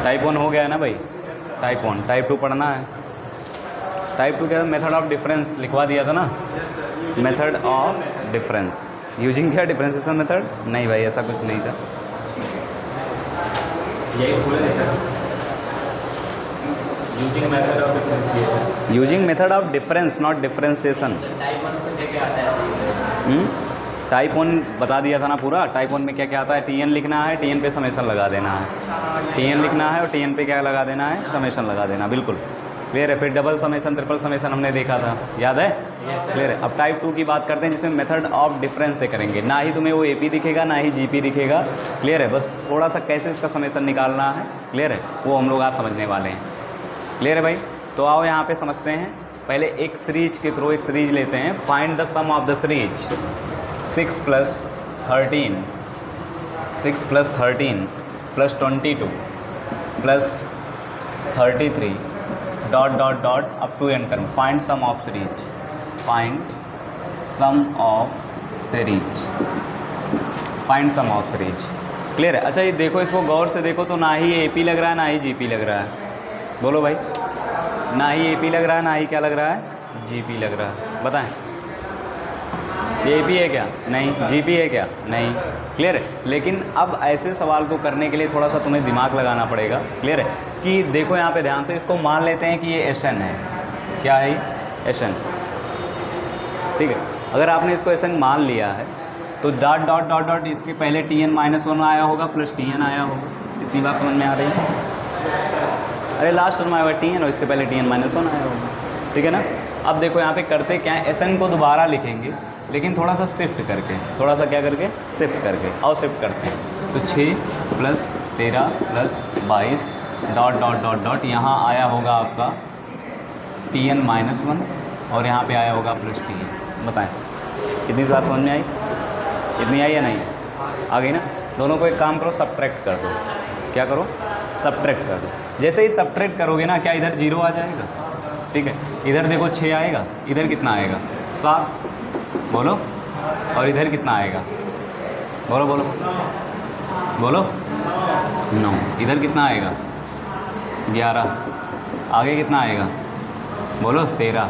Type 1 हो गया है ना भाई, टाइप 1। टाइप 2 पढ़ना है। टाइप 2 क्या, मेथड ऑफ डिफरेंस लिखवा दिया था ना, मेथड ऑफ डिफरेंस यूजिंग क्या, डिफरेंशिएशन मेथड। नहीं भाई ऐसा कुछ नहीं था, using method of differentiation, using method of difference not differentiation. Type 1 से क्या आता है? टाइप 1 बता दिया था ना पूरा। टाइप 1 में क्या क्या आता है, टीएन लिखना है, टीएन पे समेशन लगा देना है, टीएन लिखना है और टीएन पे क्या लगा देना है, समेशन लगा देना। बिल्कुल क्लियर है। फिर डबल समेशन, ट्रिपल समेशन हमने देखा था, याद है? क्लियर है। अब टाइप 2 की बात करते हैं जिसमें मेथड ऑफ डिफरेंस से करेंगे। ना ही तुम्हें वो एपी दिखेगा ना ही जीपी दिखेगा, क्लियर है। बस थोड़ा सा कैसे उसका समेशन निकालना है, क्लियर है, वो हम लोग आज समझने वाले हैं। क्लियर है भाई? तो आओ यहाँ पे समझते हैं। पहले एक सीरीज के थ्रू एक सीरीज लेते हैं। Find the sum of the series 6 + 13 6 + 13 + 22 + 33 ... up to n term. Find sum of series, find sum of series, find sum of series. Clear है। अच्छा ये देखो, इसको गौर से देखो तो ना ही एपी लग रहा है ना ही जीपी लग रहा है। बोलो भाई, ना ही एपी लग रहा है ना ही क्या लग रहा है, जीपी लग रहा है। बताएं, ये एपी है क्या? नहीं। जीपी है क्या? नहीं। क्लियर है। लेकिन अब ऐसे सवाल को करने के लिए थोड़ा सा तुम्हें दिमाग लगाना पड़ेगा। क्लियर है कि देखो यहाँ पे ध्यान से, इसको मान लेते हैं कि ये एसएन है। क्या है? एसएन। ठीक है। अगर आपने इसको एसएन मान लिया है तो डॉट डॉट डॉट डॉट इसके पहले TN-1 आया होगा प्लस TN आया होगा। इतनी बात समझ में आ रही है? अरे लास्ट टर्म आया हुआ TN और इसके पहले TN-1 आया होगा। ठीक है ना। अब देखो यहाँ पे करते क्या है, एसएन को दोबारा लिखेंगे लेकिन थोड़ा सा शिफ्ट करके, थोड़ा सा क्या करके, शिफ्ट करके। और शिफ्ट करते हैं तो 6 + 13 + 22 ... यहाँ आया होगा आपका TN-1 और यहाँ पे आया होगा प्लस TN। बताएं कितनी बात समझ में आई? इतनी आई या नहीं? आ गई ना। दोनों को एक काम करो, सब्ट्रैक्ट कर दो। क्या करो? सब्ट्रैक्ट कर दो। जैसे ही सब्ट्रैक्ट करोगे ना, क्या इधर 0 आ जाएगा? ठीक है। इधर देखो 6 आएगा, इधर कितना आएगा? 7। बोलो। और इधर कितना आएगा? बोलो बोलो बोलो। 9। इधर कितना आएगा? 11। आगे कितना आएगा? बोलो 13 ...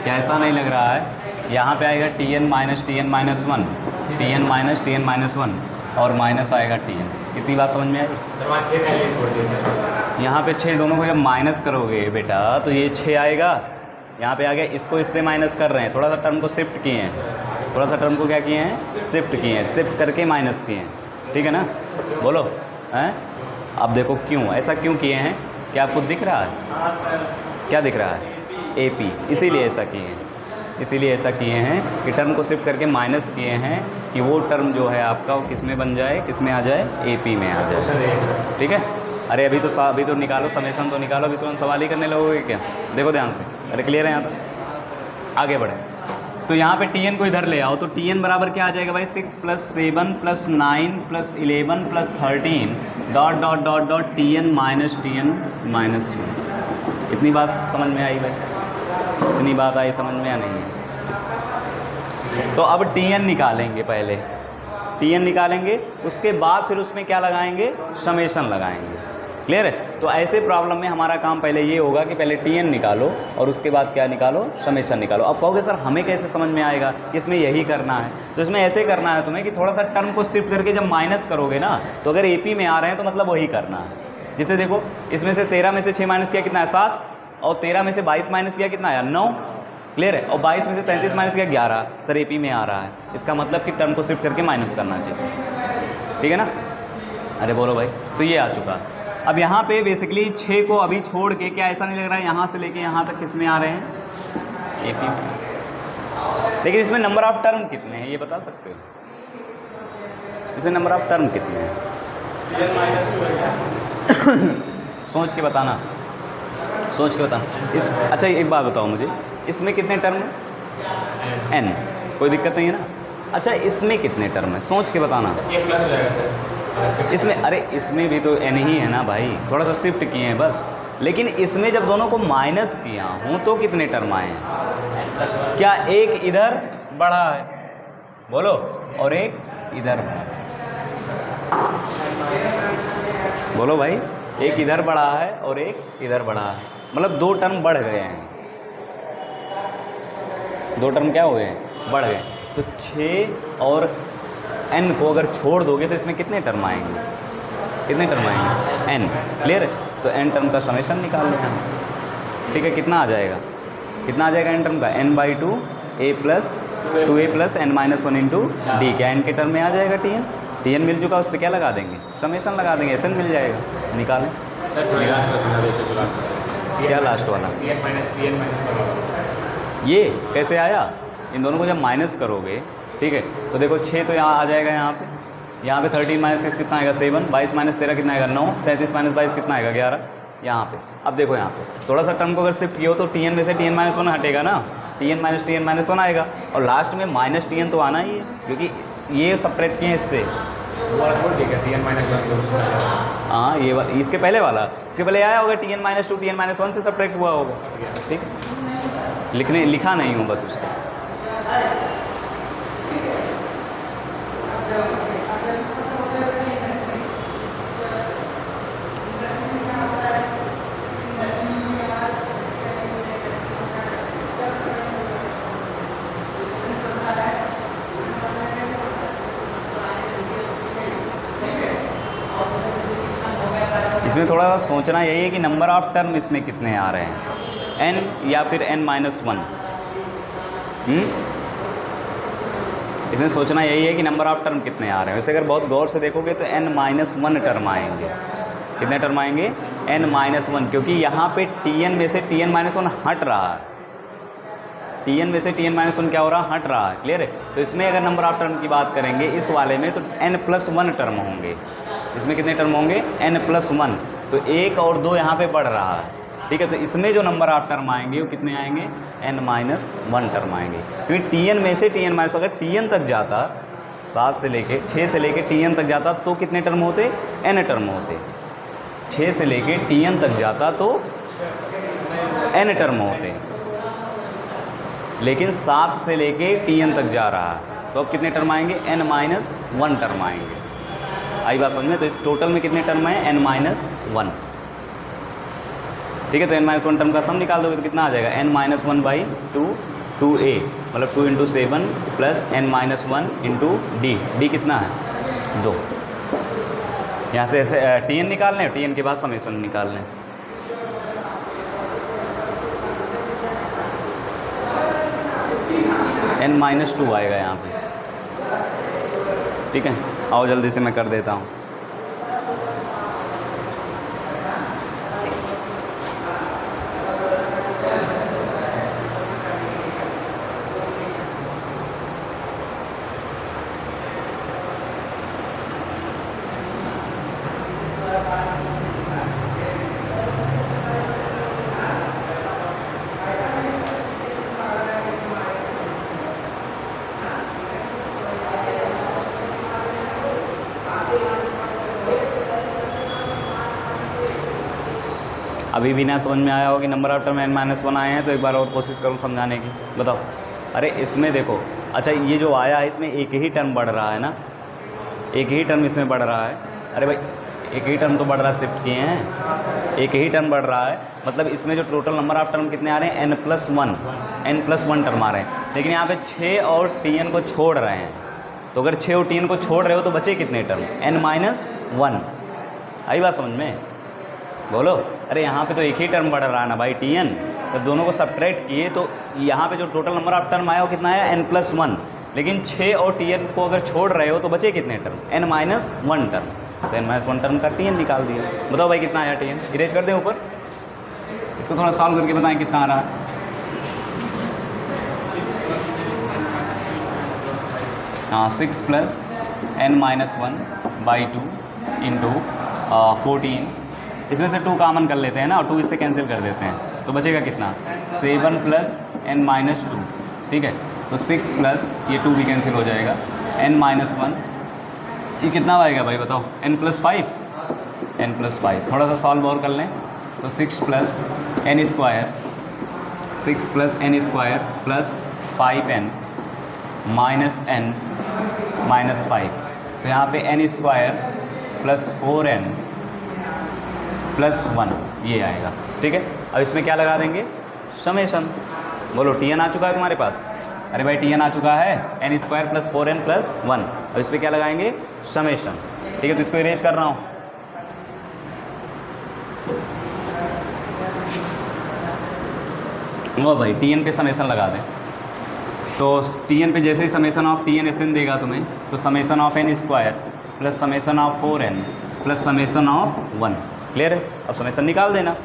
क्या ऐसा नहीं लग रहा है? यहाँ पे आएगा TN-1 TN-1 और माइनस आएगा TN। कितनी बात समझ में आई? यहाँ पे 6 दोनों को जब माइनस करोगे बेटा तो ये 6 आएगा, यहाँ पे आ गया। इसको इससे माइनस कर रहे हैं, थोड़ा सा टर्म को शिफ्ट किए हैं, थोड़ा सा टर्म को क्या किए हैं, शिफ्ट किए हैं, शिफ्ट करके माइनस किए हैं। ठीक है ना। बोलो हैं। अब देखो क्यों ऐसा क्यों किए हैं, क्या आपको दिख रहा है? क्या दिख रहा है? एपी। इसीलिए ऐसा किए हैं, इसीलिए ऐसा किए हैं कि टर्म को शिफ्ट करके माइनस किए हैं कि वो टर्म जो है आपका वो किस में बन जाए, किस में आ जाए, एपी में आ जाए। ठीक है। अरे अभी तो निकालो, समेशन तो निकालो। अभी तो सवाल ही करने लगोगे क्या? देखो ध्यान से। अरे क्लियर है यहाँ तक? आगे बढ़े तो यहाँ पे TN को इधर ले आओ तो TN बराबर क्या आ जाएगा भाई? 6 + 7 + 9 + 11 + 13 ... TN-1। इतनी बात समझ में आई भाई? इतनी बात आई समझ में या नहीं है? तो अब TN निकालेंगे, पहले TN निकालेंगे, उसके बाद फिर उसमें क्या लगाएंगे, समेशन लगाएंगे। क्लियर है। तो ऐसे प्रॉब्लम में हमारा काम पहले ये होगा कि पहले TN निकालो और उसके बाद क्या निकालो, समेशन निकालो। अब कहोगे सर हमें कैसे समझ में आएगा कि इसमें यही करना है? तो इसमें ऐसे करना है तुम्हें कि थोड़ा सा टर्म को शिफ्ट करके जब माइनस करोगे ना, तो अगर एपी में आ रहे हैं तो मतलब वही करना है। जैसे देखो, इसमें से 13 में से 6 माइनस किया कितना है? 7। और 13 में से 22 माइनस किया कितना आया? 9। क्लियर है। और 22 में से 33 माइनस किया 11। सर एपी में आ रहा है, इसका मतलब कि टर्म को शिफ्ट करके माइनस करना चाहिए। ठीक है ना। अरे बोलो भाई। तो ये आ चुका। अब यहाँ पे बेसिकली 6 को अभी छोड़ के, क्या ऐसा नहीं लग रहा है यहाँ से लेके यहाँ तक किस में आ रहे हैं, एपी में। लेकिन इसमें नंबर ऑफ टर्म कितने हैं ये बता सकते हो? इसमें नंबर ऑफ टर्म कितने हैं? सोच के बताना, सोच के बताना। अच्छा एक बात बताओ मुझे, इसमें कितने टर्म हैं? n। कोई दिक्कत नहीं है ना। अच्छा इसमें कितने टर्म है? सोच के बताना। इसमें, अरे इसमें भी तो n ही है ना भाई, थोड़ा सा शिफ्ट किए हैं बस। लेकिन इसमें जब दोनों को माइनस किया हूँ तो कितने टर्म आए हैं? क्या एक इधर बढ़ा है? बोलो। और एक इधर बढ़ा। बोलो भाई, एक इधर बढ़ा है और एक इधर बढ़ा है, मतलब दो टर्म बढ़ गए हैं, दो टर्म क्या हुए हैं, बढ़ गए। तो 6 और n को अगर छोड़ दोगे तो इसमें कितने टर्म आएंगे, कितने टर्म आएंगे, n। क्लियर है? तो n टर्म का समेशन निकाल लें हम। ठीक है, कितना आ जाएगा, कितना आ जाएगा n टर्म का, n/2 a plus 2a plus n minus 1 into D. क्या n के टर्म में आ जाएगा tn मिल चुका, उस पर क्या लगा देंगे, समेशन लगा देंगे, SN मिल जाएगा, निकालें। सर थोड़ा लास्ट का समझा दीजिए, जो लास्ट वाला। क्या लास्ट वाला, Tn माइनस वाला। ये कैसे आया, इन दोनों को जब माइनस करोगे, ठीक है, तो देखो 6 तो यहाँ आ जाएगा, यहाँ पे 13 माइनस 6 कितना आएगा 7, 22 माइनस 13 कितना आएगा 9, 33 माइनस 22 कितना आएगा 11, यहाँ पे। अब देखो यहाँ पे थोड़ा सा टर्म को अगर शिफ्ट किया हो तो Tn में से Tn माइनस 1 हटेगा ना, Tn माइनस 1 आएगा, और लास्ट में माइनस Tn तो आना ही है, क्योंकि ये सेपरेट किए हैं इससे। वाला छोड़ ठीक है, Tn माइनस 1। हाँ, ये इसके पहले वाला, इसके पहले आया होगा Tn माइनस 2 Tn माइनस 1 से सब्ट्रैक्ट हुआ होगा, ठीक है, लिखा नहीं हूँ बस उसको। इसमें थोड़ा सा सोचना यही है कि नंबर ऑफ टर्म इसमें कितने आ रहे हैं, n या फिर n-1। इसमें सोचना यही है कि नंबर ऑफ टर्म कितने आ रहे हैं। वैसे अगर बहुत गौर से देखोगे तो n-1 टर्म आएंगे। कितने टर्म आएंगे, n-1, क्योंकि यहाँ पे Tn में से Tn-1 हट रहा है, Tn में से Tn-1 क्या हो रहा है, हट रहा है। क्लियर है? तो इसमें अगर नंबर ऑफ टर्म की बात करेंगे इस वाले में, तो n+1 टर्म होंगे। इसमें कितने टर्म होंगे, n+1। तो 1 और 2 यहाँ पे बढ़ रहा है, ठीक है। तो इसमें जो नंबर ऑफ टर्म आएंगे वो कितने आएंगे, n-1 टर्म आएंगे, क्योंकि Tn में से Tn-, अगर Tn तक जाता, 6 से लेके Tn तक जाता तो कितने टर्म होते, n टर्म होते। 6 से लेके Tn तक जाता तो n टर्म होते, लेकिन 7 से लेके Tn तक जा रहा है तो अब कितने टर्म आएंगे, n-1 टर्म आएंगे। आई बात समझ में? तो इस टोटल में कितने टर्म है, n-1, ठीक है। तो n-1 टर्म का सम निकाल दोगे तो कितना आ जाएगा, n-1/2, 2a, मतलब 2 into 7 plus n-1 into D कितना है, 2। यहाँ से ऐसे Tn निकाल लें, Tn के बाद समेशन निकाल लें। n-2 आएगा यहाँ पे, ठीक है। आओ जल्दी से मैं कर देता हूँ। अभी भी ना समझ में आया हो कि नंबर ऑफ टर्म n-1 आए हैं, तो एक बार और कोशिश करूँ समझाने की, बताओ। अरे इसमें देखो, अच्छा ये जो आया है इसमें एक ही टर्म बढ़ रहा है ना, एक ही टर्म इसमें बढ़ रहा है। अरे भाई एक ही टर्म तो बढ़ रहा है, शिफ्ट किए हैं, एक ही टर्म बढ़ रहा है, मतलब इसमें जो टोटल नंबर ऑफ टर्म कितने आ रहे हैं, n+1 टर्म आ रहे हैं। लेकिन यहाँ पे 6 और Tn को छोड़ रहे हैं, तो अगर 6 और Tn को छोड़ रहे हो तो बचे कितने टर्म, n-1। आई बात समझ में, बोलो। अरे यहाँ पे तो एक ही टर्म बढ़ रहा है ना भाई, Tn, तो दोनों को सब्ट्रैक्ट किए तो यहाँ पे जो टोटल नंबर ऑफ टर्म आया वो कितना है, n+1। लेकिन 6 और Tn को अगर छोड़ रहे हो तो बचे कितने टर्म, n-1 टर्म। तो n-1 टर्म का Tn निकाल दिया। बताओ भाई कितना आया Tn, इरेज कर दें ऊपर, इसको थोड़ा सॉल्व करके बताएं कितना आ रहा है। हाँ, 6 + n-1/2 इंटू 14, इसमें से 2 कॉमन कर लेते हैं ना, और 2 इससे कैंसिल कर देते हैं, तो बचेगा कितना, 7 + n-2, ठीक है। तो 6 प्लस ये 2 भी कैंसिल हो जाएगा, n-1, ये कितना आएगा भाई बताओ, n+5, n+5। थोड़ा सा सॉल्व और कर लें, तो 6 + n² प्लस 5n -n -5, तो यहाँ पे n² + 4n प्लस 1 ये आएगा, ठीक है। अब इसमें क्या लगा देंगे, समेशन। बोलो Tn आ चुका है तुम्हारे पास, अरे भाई Tn आ चुका है n² प्लस 4n प्लस 1। अब इस पर क्या लगाएंगे, समेशन, ठीक है। तो इसको इरेज कर रहा हूँ। वो भाई Tn पे समेशन लगा दें, तो Tn पे जैसे ही समेशन ऑफ Tn Sn देगा तुम्हें, तो summation of n² plus summation of 4n plus summation of 1, clear है। अब समेशन निकाल देना।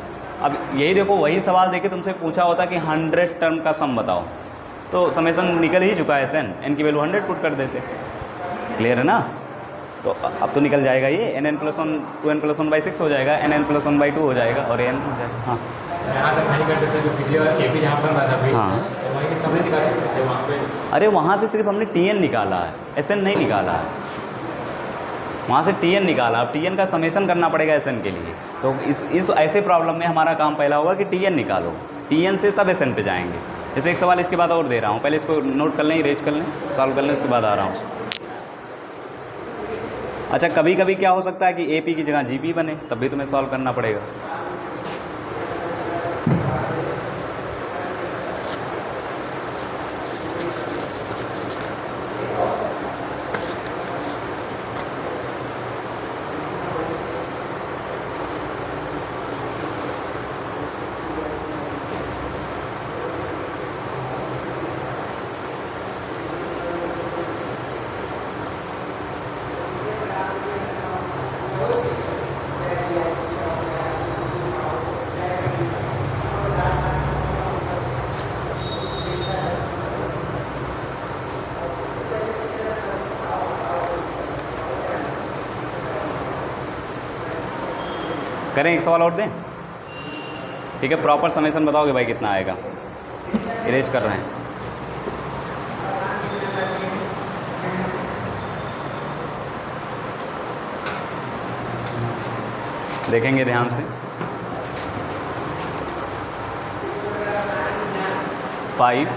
अब यही देखो, वही सवाल देके तुमसे पूछा होता कि 100 टर्म का सम बताओ, तो समेशन निकल ही चुका है Sn, n की वैल्यू 100 पुट कर देते, क्लियर है ना। तो अब तो निकल जाएगा ये nn+1 2n+1/6 हो जाएगा, nn+1/2 हो जाएगा और n हो जाएगा। हाँ यहाँ तक नहीं करते सर, जो पिछले बार AP जहाँ बन रहा था भाई, हाँ, तो वहीं सब नहीं निकाल सकते थे वहाँ पे। अरे वहाँ से सिर्फ हमने Tn निकाला है, Sn नहीं निकाला है। वहाँ से Tn निकाला, अब Tn का समेशन करना पड़ेगा Sn के लिए। तो इस ऐसे प्रॉब्लम में हमारा काम पहला होगा कि Tn निकालो, Tn से तब Sn पे जाएंगे। जैसे एक सवाल इसके बाद और दे रहा हूँ, पहले इसको नोट कर लें, इरेज कर लें, सॉल्व कर लें, उसके बाद आ रहा हूँ। अच्छा, कभी कभी क्या हो सकता है कि AP की जगह GP बने, तब भी तुम्हें सॉल्व करना पड़ेगा। करें, एक सवाल और दें, ठीक है। प्रॉपर समेशन बताओगे भाई कितना आएगा, इरेज कर रहे हैं। देखेंगे ध्यान से। 5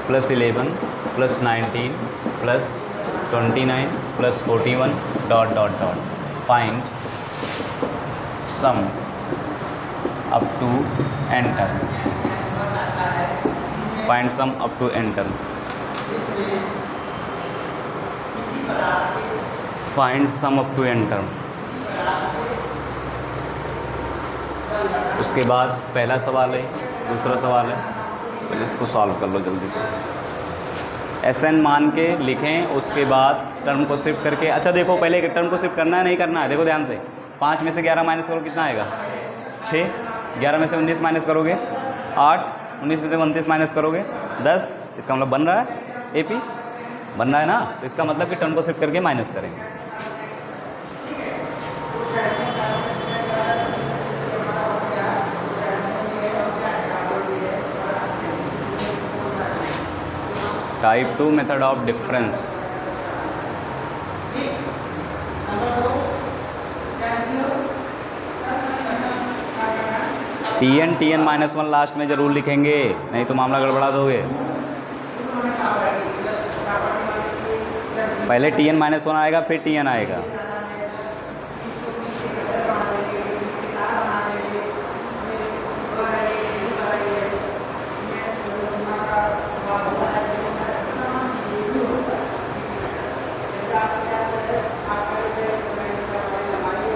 + 11 + 19 + 29 + 41 ... find sum up to n term, find sum up to n term, find sum up to n term. उसके बाद पहला सवाल है, दूसरा सवाल है, पहले इसको सॉल्व कर लो जल्दी से। Sn मान के लिखें, उसके बाद टर्म को शिफ्ट करके, अच्छा देखो पहले टर्म को शिफ्ट करना है नहीं करना है, देखो ध्यान से। 5 में से 11 माइनस करो, कितना आएगा 6, 11 में से 19 माइनस करोगे 8, 19 में से 29 माइनस करोगे 10। इसका मतलब बन रहा है AP, बन रहा है ना। तो इसका मतलब कि टर्म को शिफ्ट करके माइनस करेंगे। Type 2 method of difference. Tn -1 last में ज़रूर लिखेंगे, नहीं तो मामला गड़बड़ा दोगे। पहले Tn -1 आएगा, फिर Tn आएगा।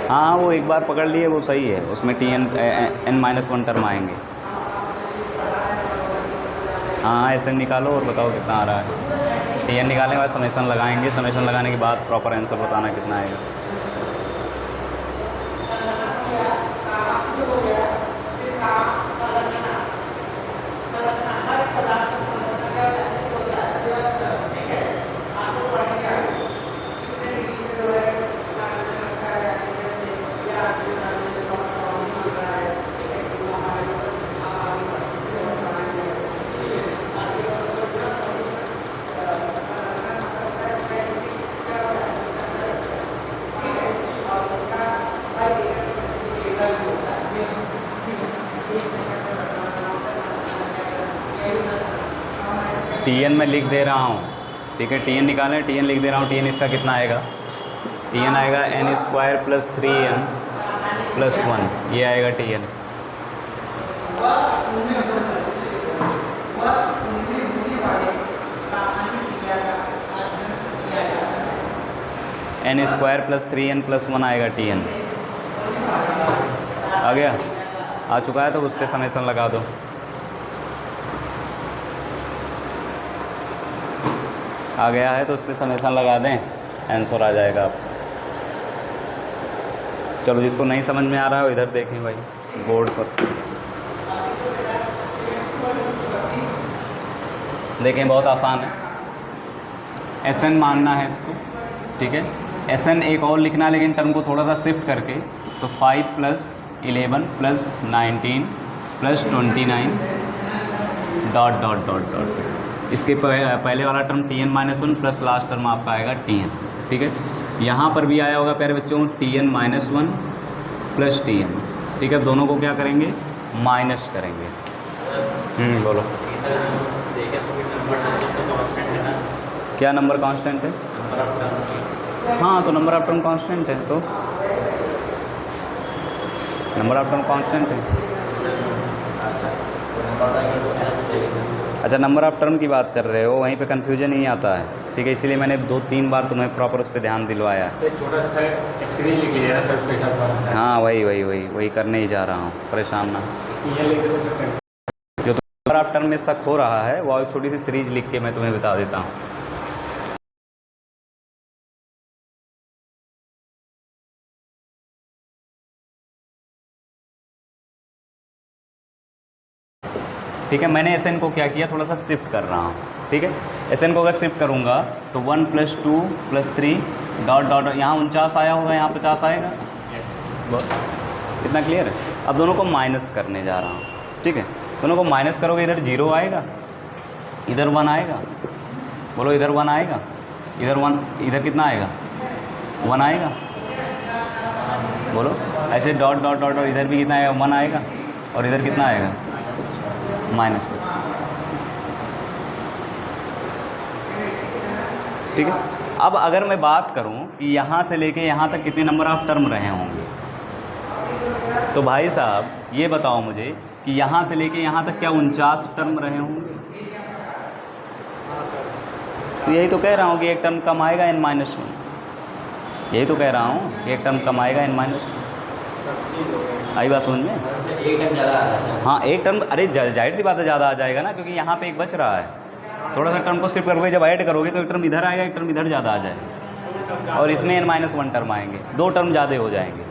हाँ, वो एक बार पकड़ लिए, वो सही है, उसमें n-1 टर्म आएंगे। हाँ, Sn निकालो और बताओ कितना आ रहा है। Tn निकालने के बाद समेशन लगाएंगे, समेशन लगाने के बाद प्रॉपर आंसर बताना कितना आएगा। Tn मैं लिख दे रहा हूँ, ठीक है। Tn निकालें, Tn लिख दे रहा हूँ। Tn इसका कितना आएगा, Tn आएगा n² + 3n प्लस 1, ये आएगा TN। n square plus 3n plus 1 आएगा TN। आ गया? आ चुका है तो उस पर समेसन लगा दो। आ गया है तो उस पर समेसन लगा दें, आंसर आ जाएगा आपका। चलो जिसको नहीं समझ में आ रहा है इधर देखें भाई बोर्ड पर, देखें बहुत आसान है। Sn मानना है इसको, ठीक है। Sn एक और लिखना है लेकिन टर्म को थोड़ा सा शिफ्ट करके, तो 5 + 11 + 19 + 29 ... इसके पहले वाला term Tn-1 plus last term आपका आएगा Tn, ठीक है। यहाँ पर भी आया होगा प्यारे बच्चों Tn-1 प्लस Tn, ठीक है। अब दोनों को क्या करेंगे, माइनस करेंगे। बोलो क्या नंबर कांस्टेंट है? हाँ तो नंबर ऑफ टर्म कांस्टेंट है, तो नंबर ऑफ टर्म कांस्टेंट है। अच्छा नंबर ऑफ टर्म की बात कर रहे हो, वहीं पे कंफ्यूजन ही आता है, ठीक है। इसीलिए मैंने 2-3 बार तुम्हें प्रॉपर उस पर ध्यान दिलवाया। छोटा सा एक सीरीज लिख लीजिए ना सर, उसके हिसाब से। हाँ वही करने ही जा रहा हूँ, परेशान ना। जो तो नंबर ऑफ टर्म में शक हो रहा है वो एक छोटी सी सीरीज लिख के मैं तुम्हें बता देता हूँ। ठीक है, मैंने Sn को क्या किया, थोड़ा सा शिफ्ट कर रहा हूँ, ठीक है। Sn को अगर शिफ्ट करूँगा तो 1 + 2 + 3 ... यहाँ 49 आया होगा, यहाँ 50 आएगा। इतना क्लियर है? अब दोनों को माइनस करने जा रहा हूँ, ठीक है। दोनों को माइनस करोगे, इधर 0 आएगा, इधर 1 आएगा। बोलो इधर 1 आएगा, इधर 1, इधर कितना आएगा, 1 आएगा। बोलो ऐसे ... और इधर भी कितना आएगा, 1 आएगा। और इधर कितना आएगा, -25, ठीक है। अब अगर मैं बात करूं कि यहाँ से लेके यहाँ तक कितने नंबर ऑफ टर्म रहे होंगे, तो भाई साहब ये बताओ मुझे कि यहाँ से लेके यहाँ तक क्या 49 टर्म रहे होंगे? तो यही तो कह रहा हूँ कि एक टर्म कम आएगा n-1, यही तो कह रहा हूँ कि एक टर्म कम आएगा n-1। आई बात समझ में? एक टर्म ज़्यादा आ रहा है। हाँ एक टर्म, अरे जाहिर सी बात है ज़्यादा आ जाएगा ना, क्योंकि यहाँ पे एक बच रहा है। थोड़ा सा टर्म को शिफ्ट करोगे, जब ऐड करोगे तो एक टर्म इधर आएगा, एक टर्म इधर ज़्यादा आ जाएगा, और इसमें n-1 टर्म आएंगे, 2 टर्म ज़्यादा हो जाएंगे,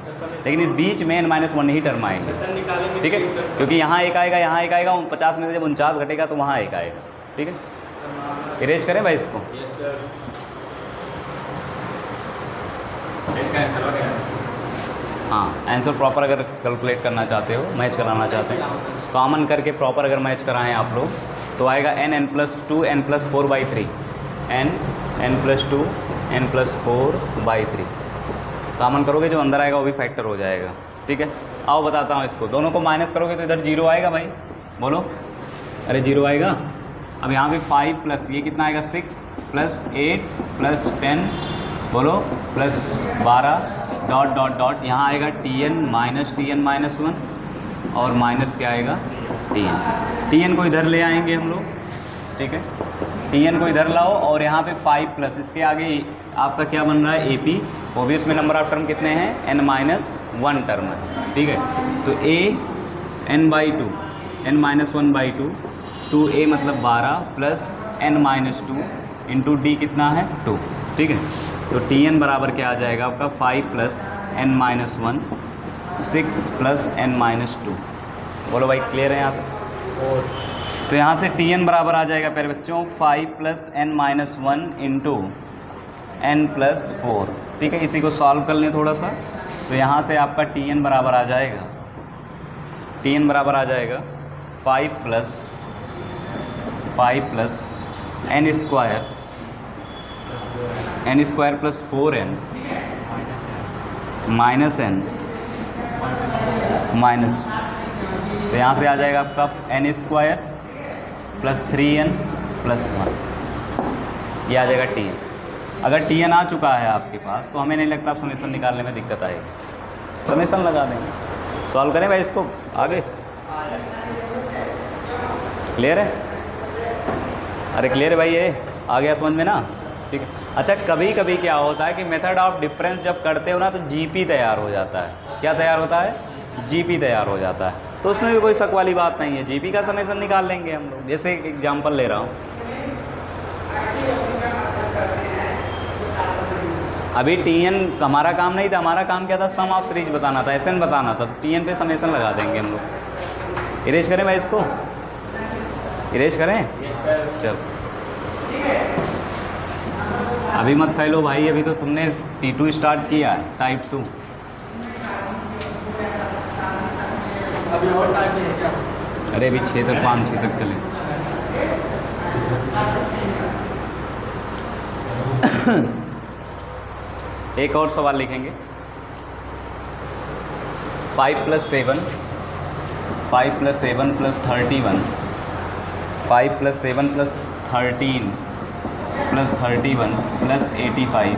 लेकिन इस बीच में n-1 ही टर्म आएंगे, ठीक है। क्योंकि यहाँ एक आएगा, यहाँ एक आएगा, 50 में से जब 49 घटेगा तो वहाँ एक आएगा, ठीक है। इरेज करें भाई इसको? हाँ आंसर प्रॉपर अगर कैलकुलेट करना चाहते हो, मैच कराना चाहते हैं, कॉमन करके प्रॉपर अगर मैच कराएं आप लोग, तो आएगा n+2 n+4/3, n+2 n+4/3। Common करोगे जो अंदर आएगा वो भी फैक्टर हो जाएगा, ठीक है। आओ बताता हूँ इसको, दोनों को माइनस करोगे तो इधर 0 आएगा भाई, बोलो अरे 0 आएगा। अब यहाँ पे 5 प्लस ये कितना आएगा, 6 + 8 + 10, बोलो +12 ... यहाँ आएगा Tn-1 और माइनस क्या आएगा, Tn को इधर ले आएंगे हम लोग, ठीक है। Tn को इधर लाओ और यहाँ पे 5 प्लस इसके आगे आपका क्या बन रहा है, AP, वो भी उसमें नंबर ऑफ टर्म कितने हैं, n-1 टर्म है, ठीक है। तो A n/2 n-1/2, 2A मतलब 12 + n-2 इंटू D कितना है, 2, ठीक है। तो Tn बराबर क्या आ जाएगा आपका, 5 + n-1 6 + n-2। बोलो भाई क्लियर है यहाँ तक? तो यहाँ से Tn बराबर आ जाएगा प्यारे बच्चों 5 + n-1 इंटू n+4, ठीक है। इसी को सॉल्व कर लें थोड़ा सा, तो यहाँ से आपका Tn बराबर आ जाएगा 5 + n² + 4n -n माइनस, तो यहाँ से आ जाएगा आपका n² + 3n + 1, ये आ जाएगा Tn। अगर Tn आ चुका है आपके पास तो हमें नहीं लगता आप समेसन निकालने में दिक्कत आएगी, समेसन लगा देंगे। सॉल्व करें भाई इसको आगे, क्लियर है? अरे क्लियर है भाई, ये आ गया समझ में ना? ठीक है। अच्छा कभी कभी क्या होता है कि मेथड ऑफ डिफरेंस जब करते हो ना तो जीपी तैयार हो जाता है। क्या तैयार होता है? जीपी तैयार हो जाता है। तो उसमें भी कोई शक वाली बात नहीं है, जीपी का समेसन निकाल लेंगे हम लोग। जैसे एक एग्जाम्पल ले रहा हूँ, अभी टीएन हमारा काम नहीं था, हमारा काम क्या था? सम ऑफ सीरीज बताना था, एसएन बताना था। तो टीएन पे समेसन लगा देंगे हम लोग। इरेज करें भाई इसको, इरेज करें? चल अभी मत फैलो भाई, अभी तो तुमने T2 स्टार्ट किया है, टाइप 2। अभी और टाइम नहीं है क्या? अरे अभी 6 तक 5-6 तक चले। एक और सवाल लिखेंगे। 5 + 7 5 + 7 + 31 5 + 7 + 13 + 31 + 85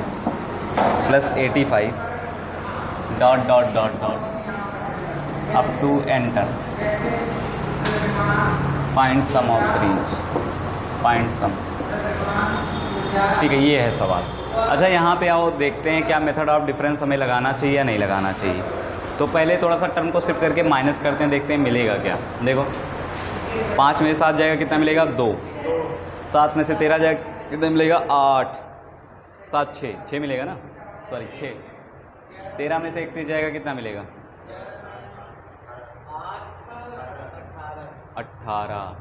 + 85 ... up to enter, find sum of series, find sum। ठीक है, ये है सवाल। अच्छा यहाँ पे आओ, देखते हैं क्या मेथड ऑफ डिफरेंस हमें लगाना चाहिए या नहीं लगाना चाहिए। तो पहले थोड़ा सा टर्म को शिफ्ट करके माइनस करते हैं, देखते हैं मिलेगा क्या। देखो 5 में से 7 जाएगा, कितना मिलेगा? 2। 7 में से 13 जाएगा, कितना मिलेगा? 8। 7 6 मिलेगा ना, सॉरी 6। 13 में से 31 जाएगा, कितना मिलेगा? 18।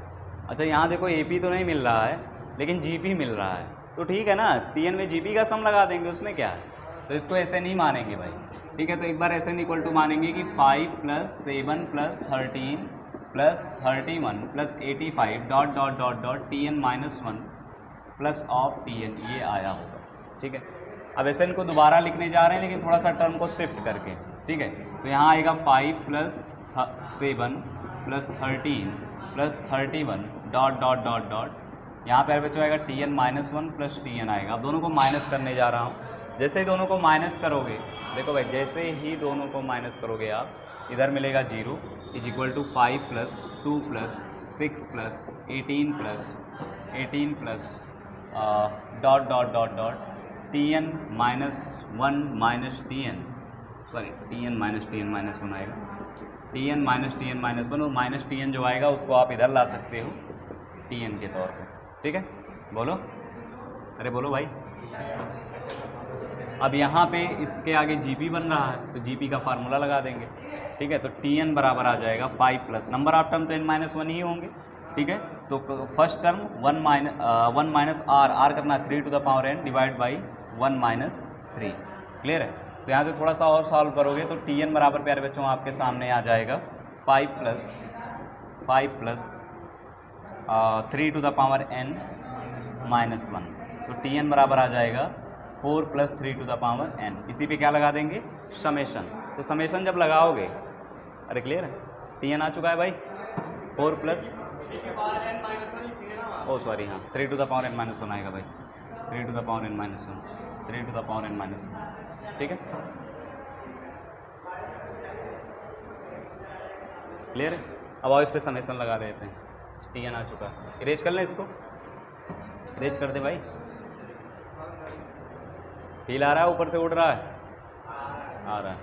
अच्छा यहाँ देखो AP तो नहीं मिल रहा है लेकिन GP मिल रहा है, तो ठीक है ना, TN में GP का सम लगा देंगे, उसमें क्या है। तो इसको ऐसे नहीं मानेंगे भाई, ठीक है। तो एक बार ऐसे इक्वल टू मानेंगे कि 5 + 7 + 13 + 31 + 85 ... TN - 1 प्लस ऑफ TN, ये आया होगा, ठीक है। अब ऐसे इनको दोबारा लिखने जा रहे हैं लेकिन थोड़ा सा टर्म को शिफ्ट करके, ठीक है। तो यहाँ आएगा 5 + 7 + 13 + 31 ... यहाँ पर बच्चों आएगा TN - 1 + TN आएगा। अब दोनों को माइनस करने जा रहा हूँ। जैसे ही दोनों को माइनस करोगे, देखो भाई जैसे ही दोनों को माइनस करोगे आप, इधर मिलेगा 0 = 5 + 2 + 6 + 18 + 18 + ... TN - 1 - TN, sorry TN - TN - 1 आएगा। TN - TN - 1 और माइनस TN जो आएगा उसको आप इधर ला सकते हो TN के तौर पे, ठीक है। बोलो, अरे बोलो भाई। अब यहाँ पे इसके आगे GP बन रहा है तो GP का फार्मूला लगा देंगे, ठीक है। तो TN बराबर आ जाएगा 5 + नंबर ऑफ टर्म तो n - 1 ही होंगे, ठीक है। तो फर्स्ट टर्म 1 - r करना 3 to the power n divide by 1 - 3, clear है। तो यहाँ से थोड़ा सा और सॉल्व करोगे तो TN बराबर प्यारे बच्चों आपके सामने आ जाएगा 5 + 3 to the power n - 1। तो TN बराबर आ जाएगा 4 + 3 to the power n। इसी पे क्या लगा देंगे? समेशन। तो समेशन जब लगाओगे, अरे क्लियर है, TN आ चुका है भाई। 4 + ओ सॉरी हाँ 3 to the power n - 1 आएगा भाई। 3 to the power n - 1, 3 to the power n - 1, ठीक है, क्लियर है। अब आओ इस पे समेशन लगा देते हैं। TN आ चुका है, इरेज कर लें इसको, इरेज कर दे भाई। फील आ रहा है, ऊपर से उड़ रहा है, आ रहा है।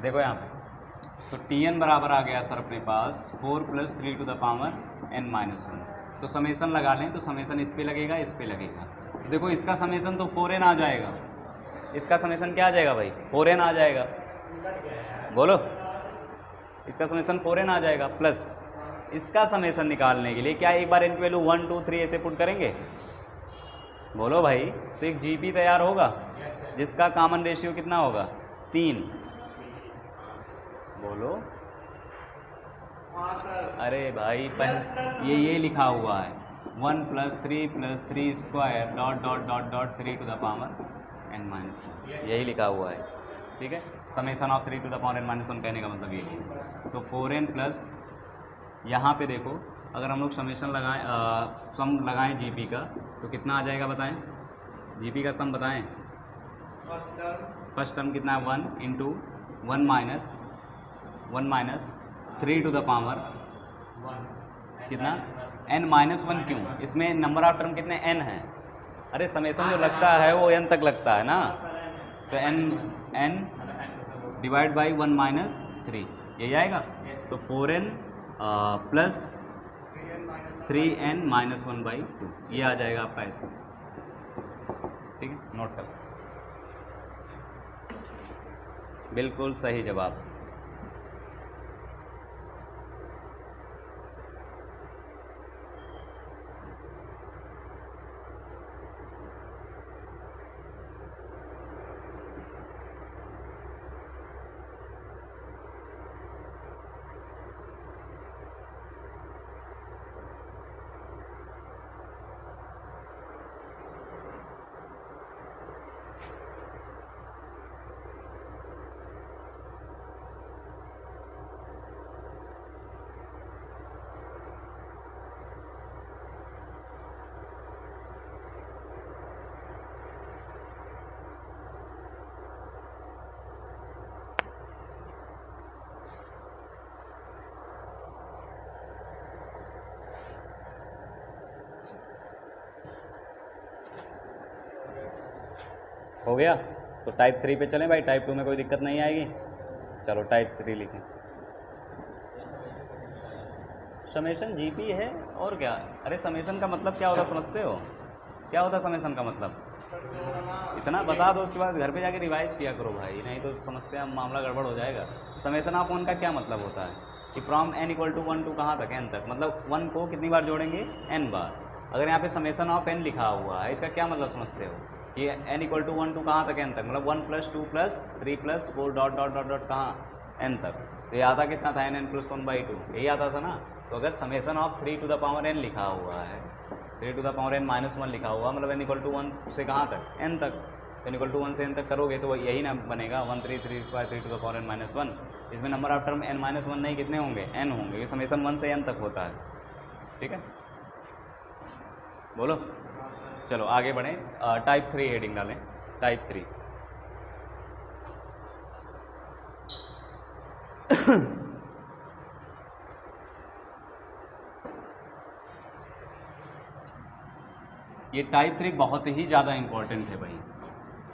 देखो यहाँ पे तो TN बराबर आ गया सर अपने पास 4 + 3 to the power n - 1। तो समेशन लगा लें, तो समेशन इस पे लगेगा, इस पे लगेगा। तो देखो इसका समेशन तो 4n आ जाएगा, इसका समेशन क्या आ जाएगा भाई? 4n आ जाएगा। बोलो, इसका समेशन 4n आ जाएगा, प्लस इसका समेशन निकालने के लिए क्या एक बार n की वैल्यू 1 2 3 ऐसे पुट करेंगे? बोलो भाई। तो एक GP तैयार होगा जिसका कॉमन रेशियो कितना होगा? 3। बोलो, अरे भाई ये लिखा हुआ है 1 + 3 + 3 square ... 3 to the power n - 1, यही लिखा हुआ है, ठीक है। Summation of 3 to the power n - 1 कहने का मतलब ये है। तो 4n प्लस यहाँ पे देखो अगर हम लोग समेशन लगाएं सम लगाएं जीपी का तो कितना आ जाएगा बताएं, जीपी का सम बताएं। फर्स्ट टर्म कितना है 1 into 1 minus 3 to the power कितना n-1 क्यों, इसमें नंबर ऑफ टर्म कितने n है। अरे समेशन जो लगता है वो n तक लगता है ना, तो n डिवाइड बाई 1 माइनस 3 यही आएगा। तो 4n प्लस 3n माइनस 1/2 ये आ जाएगा आपका ऐसे। ठीक है, नोट कर, बिल्कुल सही जवाब। हो गया, तो टाइप 3 पे चलें भाई, टाइप 2 में कोई दिक्कत नहीं आएगी। चलो टाइप 3 लिखें। समेशन जीपी है और क्या। अरे समेशन का मतलब क्या होता समझते हो, क्या होता समेशन का मतलब, इतना बता दो उसके बाद घर पे जाके रिवाइज किया करो भाई, नहीं तो समस्या मामला गड़बड़ हो जाएगा। समेशन ऑफ 1 का क्या मतलब होता है कि from n equal to 1 to कहाँ तक n तक, मतलब 1 को कितनी बार जोड़ेंगे n बार। अगर यहाँ पे समेशन ऑफ n लिखा हुआ है इसका क्या मतलब समझते हो कि n इक्वल टू 1 टू कहाँ तक n तक, मतलब 1 plus 2 plus 3 plus 4 dot dot dot dot कहाँ n तक। तो ये आता कितना था n प्लस 1/2 यही आता था ना। तो अगर summation of 3 to the power n लिखा हुआ है, 3 to the power n minus 1 लिखा हुआ, मतलब n इक्वल टू 1 से कहाँ तक n तक, n इक्वल टू 1 से n तक करोगे तो यही ना बनेगा 1 3 3 square 3 to the power n minus 1। इसमें number of term n minus 1 नहीं, कितने होंगे n होंगे, ये समेशन 1 से n तक होता है। ठीक है, बोलो चलो आगे बढ़ें। टाइप 3 हेडिंग डालें, टाइप 3। ये टाइप 3 बहुत ही ज़्यादा इम्पोर्टेंट है भाई,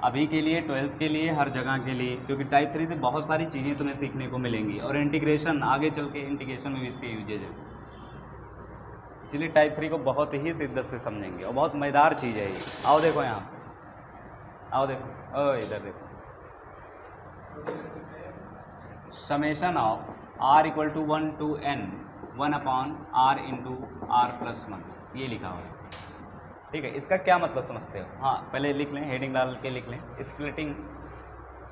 अभी के लिए 12th के लिए हर जगह के लिए, क्योंकि टाइप 3 से बहुत सारी चीज़ें तुम्हें सीखने को मिलेंगी और इंटीग्रेशन आगे चल के इंटीग्रेशन में भी इसके यूजेज है। इसलिए टाइप 3 को बहुत ही शिद्दत से समझेंगे और बहुत मज़ेदार चीज़ है ये। आओ देखो यहाँ, आओ देखो, ओ इधर देखो, summation of r equal to 1 to n 1 upon r into r plus 1 ये लिखा हुआ है। ठीक है, इसका क्या मतलब समझते हो। हाँ पहले लिख लें, हेडिंग डाल के लिख लें, splitting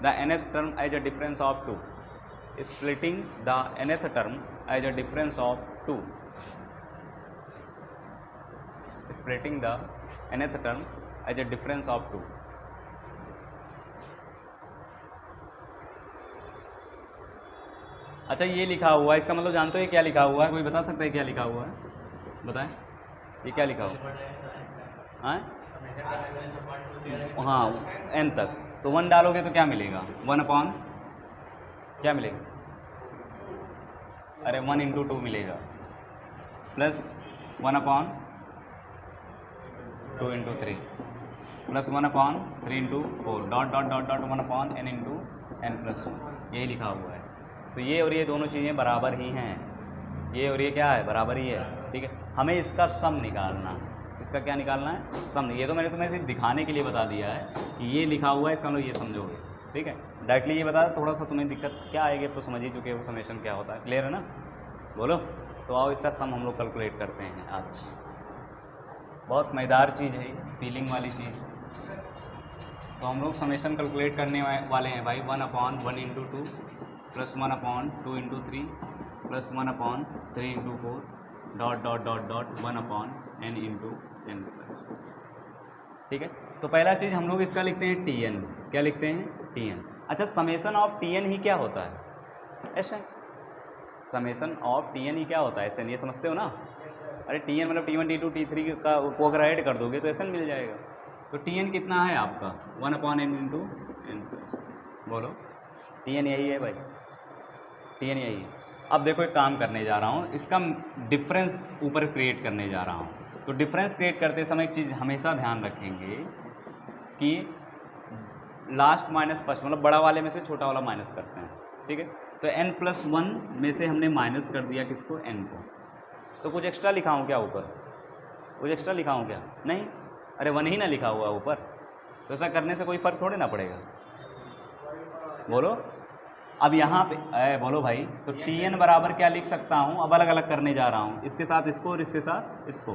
the nth term as a difference of 2, splitting the nth term as a difference of 2, splitting the nth term as a difference of 2। अच्छा ये लिखा हुआ है, इसका मतलब जानते हो ये क्या लिखा हुआ है, कोई बता सकता है क्या लिखा हुआ है, बताएं ये क्या लिखा हुआ है। हाँ n तक, तो 1 डालोगे तो क्या मिलेगा 1 अपॉन क्या मिलेगा, अरे 1 इंटू 2 मिलेगा, plus 1 upon 2 into 3 plus 1 upon 3 into 4 dot dot dot dot 1 upon n into n plus 1 यही लिखा हुआ है। तो ये और ये दोनों चीज़ें बराबर ही हैं, ये और ये क्या है बराबर ही है। ठीक है, हमें इसका सम निकालना, इसका क्या निकालना है सम। ये तो मैंने तुम्हें सिर्फ दिखाने के लिए बता दिया है कि ये लिखा हुआ है, इसका मतलब ये समझोगे। ठीक है, डायरेक्टली ये बता, थोड़ा सा तुम्हें दिक्कत क्या आएगी, अब तो समझ ही चुके हो समेशन क्या होता है, क्लियर है ना। बोलो, तो आओ इसका सम हम लोग कैलकुलेट करते हैं आज। बहुत मज़ेदार चीज़ है, फीलिंग वाली चीज़। तो हम लोग समेशन कैलकुलेट करने वाले हैं भाई 1 upon 1 into 2 plus 1 upon 2 into 3 plus 1 upon 3 into 4 dot dot dot dot 1 upon n into n plus. ठीक है, तो पहला चीज़ हम लोग इसका लिखते हैं tn, क्या लिखते हैं tn। अच्छा समेशन ऑफ tn ही क्या होता है, ऐसे समेशन ऑफ tn ही क्या होता है, ऐसे ये समझते हो ना। अरे टी एन मतलब T1 T2 T3 का को अगर ऐड कर दोगे तो एस एन मिल जाएगा। तो टी एन कितना है आपका 1/n इंटू एन प्लस, बोलो टी एन यही है भाई, टी एन यही है। अब देखो एक काम करने जा रहा हूँ, इसका डिफरेंस ऊपर क्रिएट करने जा रहा हूँ। तो डिफरेंस क्रिएट करते समय एक चीज़ हमेशा ध्यान रखेंगे कि लास्ट माइनस फर्स्ट, मतलब बड़ा वाले में से छोटा वाला माइनस करते हैं, ठीक है। तो n+1 में से हमने माइनस कर दिया किसको, n को। तो कुछ एक्स्ट्रा लिखा हूँ क्या ऊपर, कुछ एक्स्ट्रा लिखा हूँ क्या, नहीं, अरे 1 ही ना लिखा हुआ ऊपर। तो ऐसा करने से कोई फ़र्क थोड़े ना पड़ेगा, बोलो। अब यहाँ पे बोलो भाई, तो Tn बराबर क्या लिख सकता हूँ, अब अलग अलग करने जा रहा हूँ, इसके साथ इसको और इसके साथ इसको।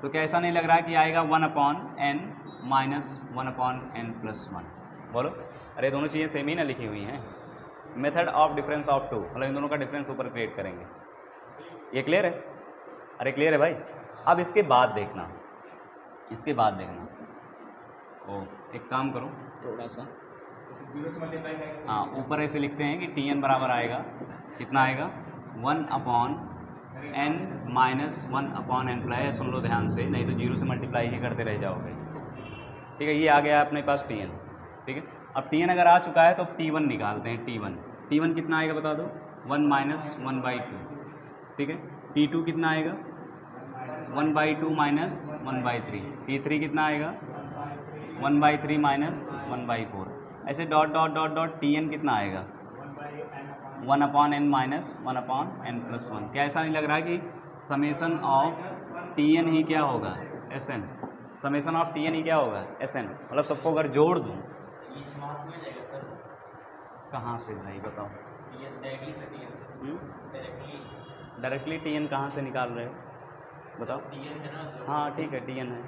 तो क्या ऐसा नहीं लग रहा है कि आएगा 1/n माइनस 1/n+1, बोलो। अरे दोनों चीज़ें सेम ही ना लिखी हुई हैं। Method of difference of two, मतलब इन दोनों का डिफरेंस ऊपर क्रिएट करेंगे। ये क्लियर है, अरे क्लियर है भाई। अब इसके बाद देखना, इसके बाद देखना, ओ एक काम करो थोड़ा सा, 0 से मल्टीप्लाई करेंगे। हाँ ऊपर ऐसे लिखते हैं कि Tn बराबर आएगा, कितना आएगा 1/n माइनस 1/n+, सुन लो ध्यान से, नहीं तो 0 से मल्टीप्लाई ही करते रह जाओगे, ठीक है। ये आ गया अपने पास Tn, ठीक है। अब Tn अगर आ चुका है तो अब T1 निकालते हैं। T1 कितना आएगा बता दो, 1 माइनस 1/2, ठीक है। T2 कितना आएगा 1/2 माइनस 1/3, T3 कितना आएगा 1/3 माइनस 1/4, ऐसे dot dot dot dot. Tn कितना आएगा 1/n माइनस 1/n+1। क्या ऐसा नहीं लग रहा कि समेसन ऑफ Tn ही क्या होगा, Sn, समेसन ऑफ Tn ही क्या होगा, Sn, मतलब सबको अगर जोड़ दूँ कहाँ से भाई बताओ, डायरेक्टली Tn कहाँ से निकाल रहे हो बताओ। हाँ ठीक है Tn है,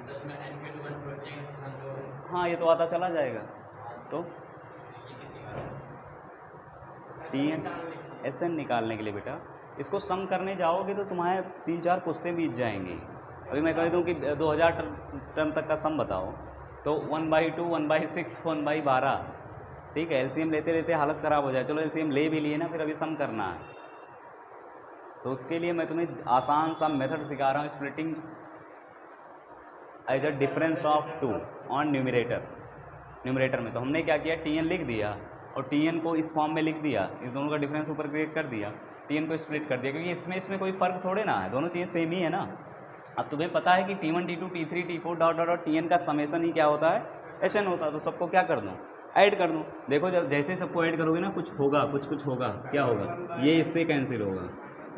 हाँ ये तो आता चला जाएगा। तो Tn Sn निकालने के लिए बेटा इसको सम करने जाओगे तो तुम्हारे 3-4 पुश्तें बीत जाएंगी। अभी मैं कह दूँ कि 2000 टर्म तक का सम बताओ, तो 1/2, 1/6, 1/12, ठीक है। एलसीएम लेते लेते हालत ख़राब हो जाए, चलो एलसीएम ले भी लिए ना, फिर अभी सम करना है। तो उसके लिए मैं तुम्हें आसान सा मेथड सिखा रहा हूँ, splitting as a difference of 2 on numerator में। तो हमने क्या किया, Tn लिख दिया और Tn को इस फॉर्म में लिख दिया, इस दोनों का डिफरेंस ऊपर क्रिएट कर दिया, Tn को स्प्लिट कर दिया, क्योंकि इसमें कोई फ़र्क थोड़े ना है, दोनों चीज़ें सेम ही है ना। अब तुम्हें पता है कि T1 T2 T3 T4 dot dot dot Tn का समेसन ही क्या होता है, Sn होता है। तो सबको क्या कर दूँ, ऐड कर दूँ। देखो जब जैसे सबको ऐड करोगे ना, कुछ होगा, कुछ होगा, क्या होगा, ये इससे कैंसिल होगा,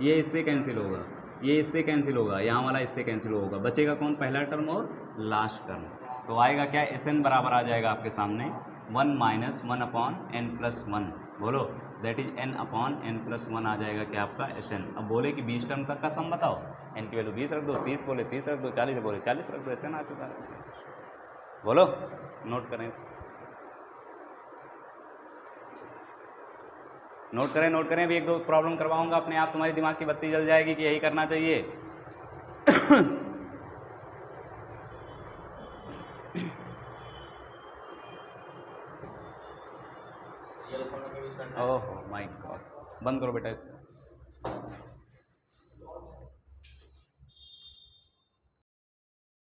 ये इससे कैंसिल होगा, ये इससे कैंसिल होगा, यहाँ वाला इससे कैंसिल होगा, बचेगा कौन, पहला टर्म और लास्ट टर्म। तो आएगा क्या, Sn बराबर आ जाएगा आपके सामने 1 माइनस 1/n+1, बोलो दैट इज n/n+1 आ जाएगा क्या आपका Sn। अब बोले कि 20 टर्म तक का सम बताओ, n की वैल्यू 20 रख दो, 30 बोले 30 रख दो, 40 बोले 40 रख दो, Sn आ चुका है। बोलो नोट करें, नोट करें। अभी 1-2 प्रॉब्लम करवाऊंगा, अपने आप तुम्हारी दिमाग की बत्ती जल जाएगी कि यही करना चाहिए। ओह माय गॉड, बंद करो बेटा इसको।